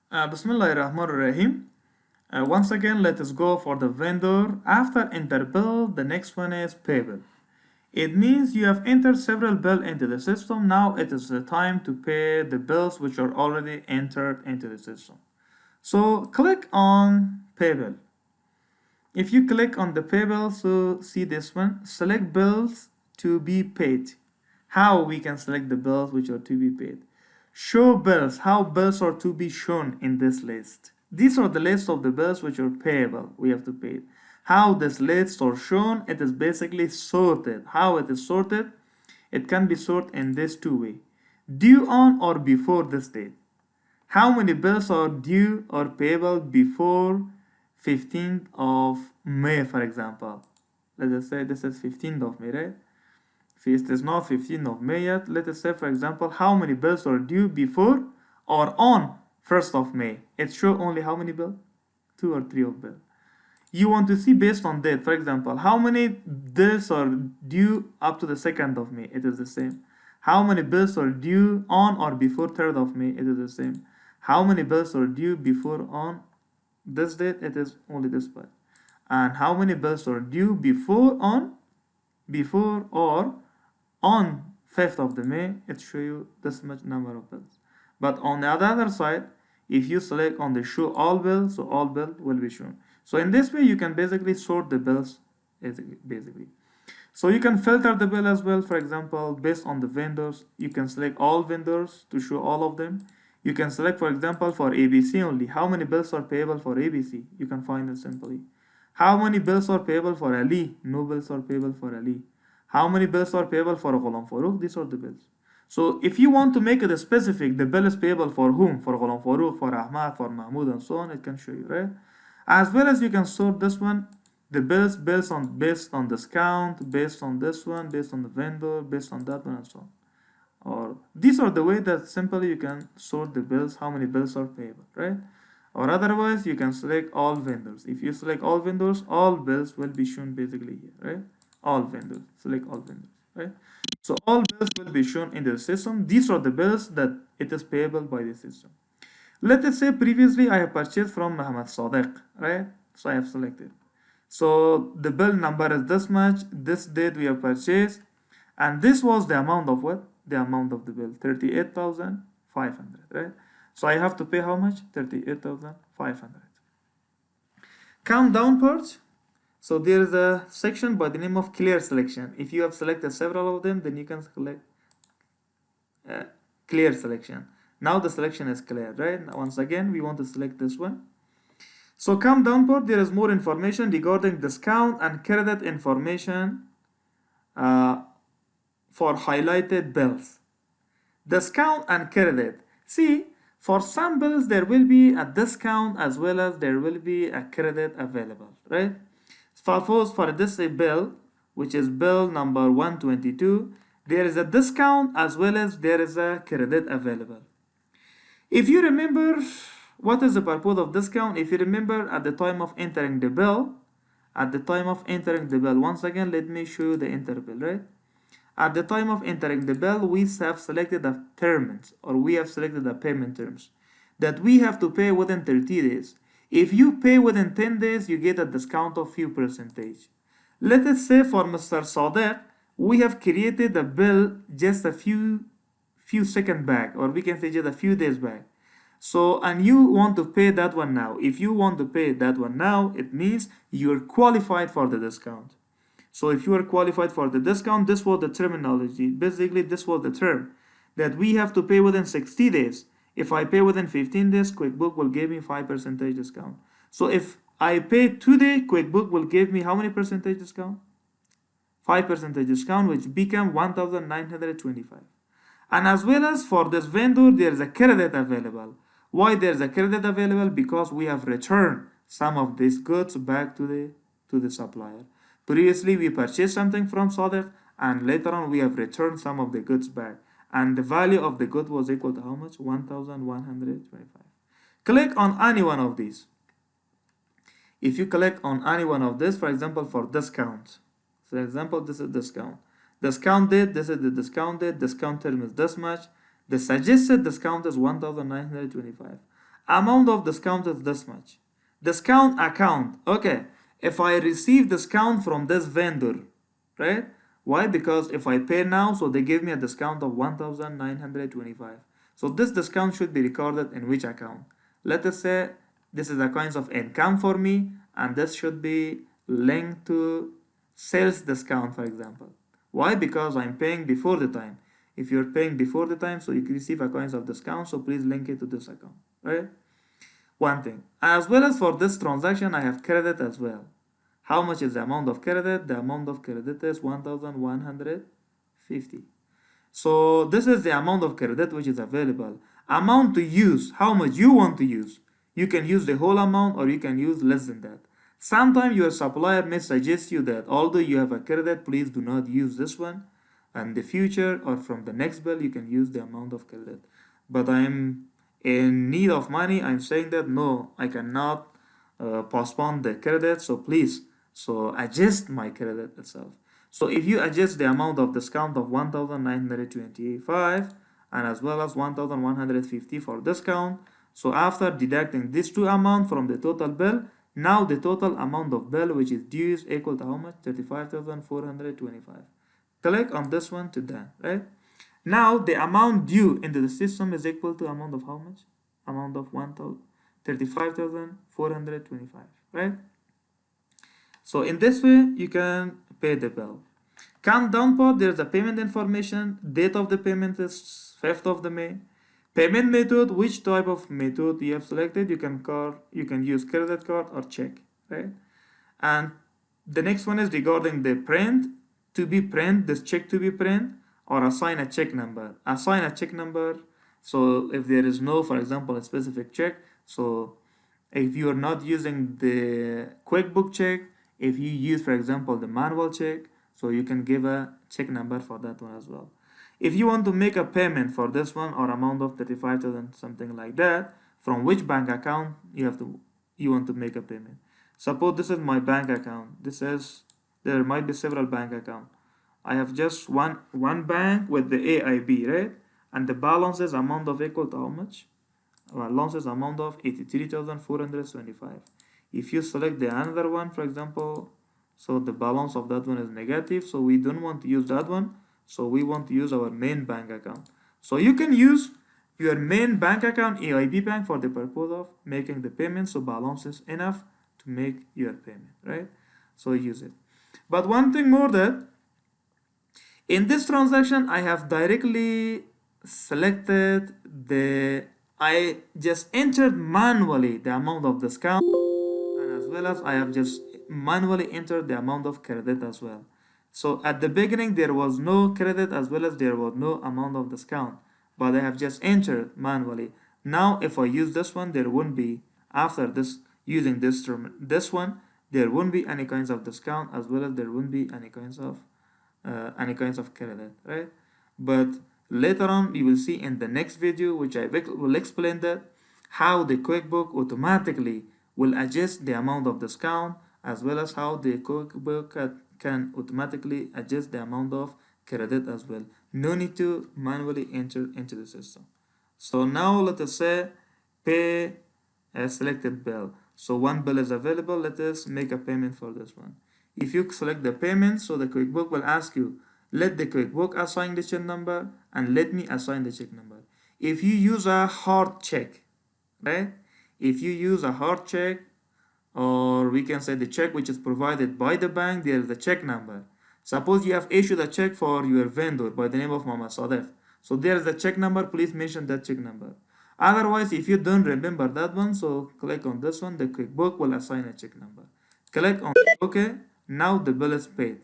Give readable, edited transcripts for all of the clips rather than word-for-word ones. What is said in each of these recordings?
Bismillah ar-Rahman ar-Rahim. Once again, let us go for the vendor. After enter bill, the next one is payable. It means you have entered several bills into the system. Now it is the time to pay the bills which are already entered into the system. So click on payable. If you click on the payable, so see this one, select bills to be paid. How we can select the bills which are to be paid. Show bills, how bills are to be shown in this list. These are the list of the bills which are payable, we have to pay. How this list are shown, it is basically sorted. How it is sorted? It can be sorted in this two way. Due on or before this date. How many bills are due or payable before 15th of May, for example? Let us say this is 15th of May, right? If it is not 15th of May yet, let us say, for example, how many bills are due before or on 1st of May. It shows only how many bills? Two or three of bills. You want to see based on date, for example, how many bills are due up to the 2nd of May? It is the same. How many bills are due on or before 3rd of May? It is the same. How many bills are due before on this date? It is only this part. And how many bills are due before or on 5th of the May? It show you this much number of bills. But on the other side, if you select on the show all bills, so all bills will be shown. So in this way, you can basically sort the bills basically. So you can filter the bill as well. For example, based on the vendors, you can select all vendors to show all of them. You can select, for example, for ABC only, how many bills are payable for ABC. You can find it simply. How many bills are payable for Ali? No bills are payable for Ali. How many bills are payable for Ghulam Farooq? These are the bills. So if you want to make it specific, the bill is payable for whom? For Ghulam Farooq, for Ahmad, for Mahmoud, and so on. It can show you, right? As well as you can sort this one, the bills based on discount, based on this one, based on the vendor, based on that one, and so on. Or these are the way that simply you can sort the bills, how many bills are payable, right? Or otherwise you can select all vendors. If you select all vendors, all bills will be shown basically here, right? All vendors, select all vendors, right? So all bills will be shown in the system. These are the bills that it is payable by the system. Let us say previously I have purchased from Muhammad Sadiq, right? So I have selected. So the bill number is this much, this date we have purchased, and this was the amount of what? The amount of the bill, 38,500, right? So I have to pay how much? 38,500. Countdown part. So there is a section by the name of clear selection. If you have selected several of them, then you can select clear selection. Now the selection is clear, right? Now once again, we want to select this one. So countdown part, there is more information regarding discount and credit information for highlighted bills. Discount and credit. See, for some bills there will be a discount as well as there will be a credit available, right? Suppose for this bill, which is bill number 122, there is a discount as well as there is a credit available. If you remember, what is the purpose of discount? If you remember at the time of entering the bill, once again, let me show you the enter bill, right? At the time of entering the bill, we have selected the terms, or we have selected the payment terms that we have to pay within 30 days. If you pay within 10 days, you get a discount of few percentage. Let us say for Mr. Sadiq, we have created a bill just a few seconds back, or we can say just a few days back. So, and you want to pay that one now. If you want to pay that one now, it means you're qualified for the discount. So if you are qualified for the discount, this was the terminology. Basically, this was the term that we have to pay within 60 days. If I pay within 15 days, QuickBook will give me 5% discount. So if I pay today, QuickBook will give me how many percentage discount? 5% discount, which become 1,925. And as well as for this vendor, there is a credit available. Why there is a credit available? Because we have returned some of these goods back to the supplier. Previously, we purchased something from Sadiq, and later on we have returned some of the goods back. And the value of the good was equal to how much? 1,125. Click on any one of these. If you click on any one of this, for example, for discount. For example, this is discount. Discount date, this is the discount date. Discount term is this much. The suggested discount is 1,925. Amount of discount is this much. Discount account. Okay, if I receive discount from this vendor, right? Why? Because if I pay now, so they give me a discount of 1,925. So this discount should be recorded in which account? Let us say this is a kind of income for me, and this should be linked to sales discount, for example. Why? Because I'm paying before the time. If you're paying before the time, so you can receive a kind of discount, so please link it to this account, right? One thing. As well as for this transaction, I have credit as well. How much is the amount of credit? The amount of credit is 1,150. So this is the amount of credit which is available. Amount to use, how much you want to use. You can use the whole amount or you can use less than that. Sometimes your supplier may suggest you that although you have a credit, please do not use this one. And the future or from the next bill, you can use the amount of credit. But I'm in need of money. I'm saying that no, I cannot postpone the credit. So please, so adjust my credit itself. So if you adjust the amount of discount of 1,925 and as well as 1,150 for discount, so after deducting these two amounts from the total bill, now the total amount of bill which is due is equal to how much? 35,425. Click on this one to done, right? Now the amount due into the system is equal to amount of how much? Amount of 35,425, right? So in this way, you can pay the bill. Countdown part, there's a payment information. Date of the payment is 5th of the May. Payment method, which type of method you have selected, you can use credit card or check, right? And the next one is regarding the print, to be print, this check to be print, or assign a check number. Assign a check number, so if there is no, for example, a specific check, so if you are not using the QuickBook check, if you use, for example, the manual check, so you can give a check number for that one as well. If you want to make a payment for this one or amount of 35,000, something like that, from which bank account you want to make a payment. Suppose this is my bank account. There might be several bank accounts. I have just one bank with the AIB, right? And the balance is amount of equal to how much? Balance is amount of 83,475. If you select the another one, for example, so the balance of that one is negative, so we don't want to use that one, so we want to use our main bank account. So you can use your main bank account, AIB bank, for the purpose of making the payment, so balance is enough to make your payment, right? So use it. But one thing more, that in this transaction I have directly selected I just entered manually the amount of discount, and as well as I have just manually entered the amount of credit as well. So at the beginning there was no credit as well as there was no amount of discount, but I have just entered manually. Now if I use this one, there won't be, after this using this one, there won't be any kinds of discount as well as there won't be any kinds of credit, right? But later on you will see in the next video, which I will explain that how the QuickBook automatically will adjust the amount of discount, as well as how the QuickBook can automatically adjust the amount of credit as well. No need to manually enter into the system. So now let us say pay a selected bill. So one bill is available. Let us make a payment for this one. If you select the payment, so the QuickBook will ask you, let the QuickBook assign the check number and let me assign the check number. If you use a hard check, right? If you use a hard check, or we can say the check which is provided by the bank, there is the check number. Suppose you have issued a check for your vendor by the name of Mama Sadef. So there is the check number, please mention that check number. Otherwise, if you don't remember that one, so click on this one, the QuickBook will assign a check number. Click on OK. Now the bill is paid.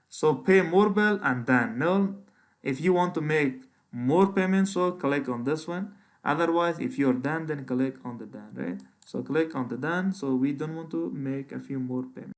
So pay more bill and then no. If you want to make more payments, so click on this one. Otherwise, if you're done, then click on the done, right? So click on the done. So we don't want to make a few more payments.